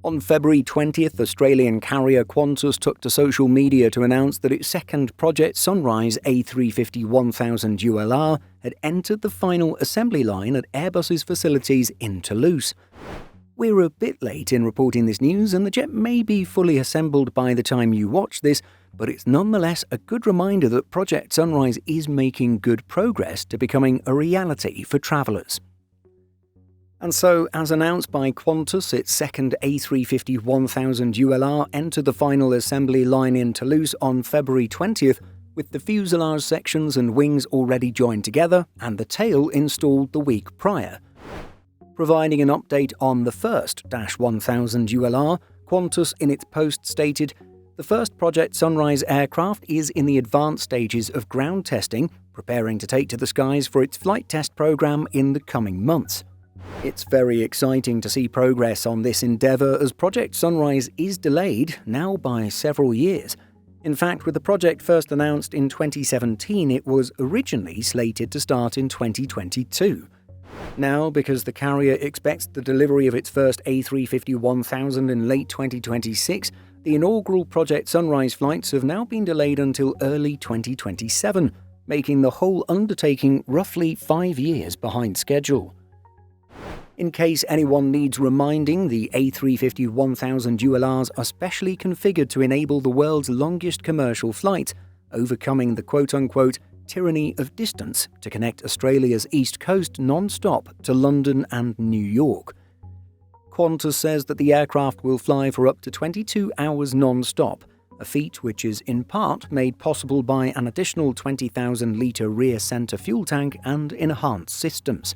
On February 20th, Australian carrier Qantas took to social media to announce that its second Project Sunrise A350-1000ULR had entered the final assembly line at Airbus's facilities in Toulouse. We're a bit late in reporting this news, and the jet may be fully assembled by the time you watch this, but it's nonetheless a good reminder that Project Sunrise is making good progress to becoming a reality for travellers. And so, as announced by Qantas, its second A350-1000ULR entered the final assembly line in Toulouse on February 20th, with the fuselage sections and wings already joined together and the tail installed the week prior. Providing an update on the first -1000ULR, Qantas in its post stated, "The first Project Sunrise aircraft is in the advanced stages of ground testing, preparing to take to the skies for its flight test program in the coming months." It's very exciting to see progress on this endeavour, as Project Sunrise is delayed now by several years. In fact, with the project first announced in 2017, it was originally slated to start in 2022. Now, because the carrier expects the delivery of its first A350-1000 in late 2026, the inaugural Project Sunrise flights have now been delayed until early 2027, making the whole undertaking roughly 5 years behind schedule. In case anyone needs reminding, the A350-1000ULRs are specially configured to enable the world's longest commercial flight, overcoming the quote-unquote tyranny of distance to connect Australia's east coast non-stop to London and New York. Qantas says that the aircraft will fly for up to 22 hours non-stop, a feat which is in part made possible by an additional 20,000-litre rear centre fuel tank and enhanced systems.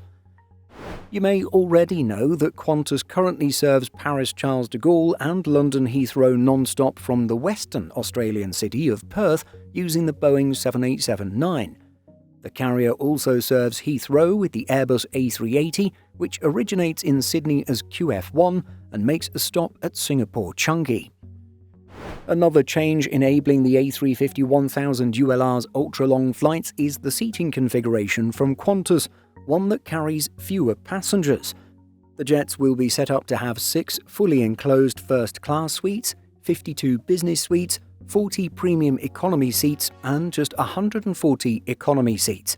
You may already know that Qantas currently serves Paris Charles de Gaulle and London Heathrow non-stop from the western Australian city of Perth using the Boeing 787-9. The carrier also serves Heathrow with the Airbus A380, which originates in Sydney as QF1 and makes a stop at Singapore Changi. Another change enabling the A350-1000ULR's ultra-long flights is the seating configuration from Qantas, one that carries fewer passengers. The jets will be set up to have 6 fully enclosed first-class suites, 52 business suites, 40 premium economy seats, and just 140 economy seats.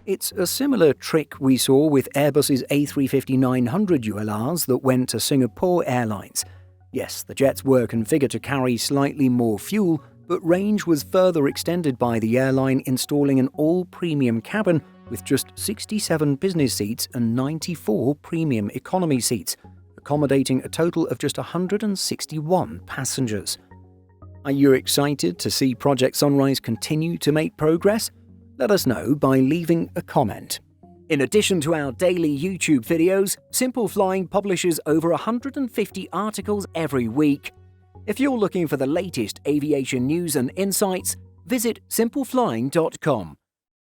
It's a similar trick we saw with Airbus's A350-900ULRs that went to Singapore Airlines. Yes, the jets were configured to carry slightly more fuel, but range was further extended by the airline installing an all-premium cabin with just 67 business seats and 94 premium economy seats, accommodating a total of just 161 passengers. Are you excited to see Project Sunrise continue to make progress? Let us know by leaving a comment. In addition to our daily YouTube videos, Simple Flying publishes over 150 articles every week. If you're looking for the latest aviation news and insights, visit simpleflying.com.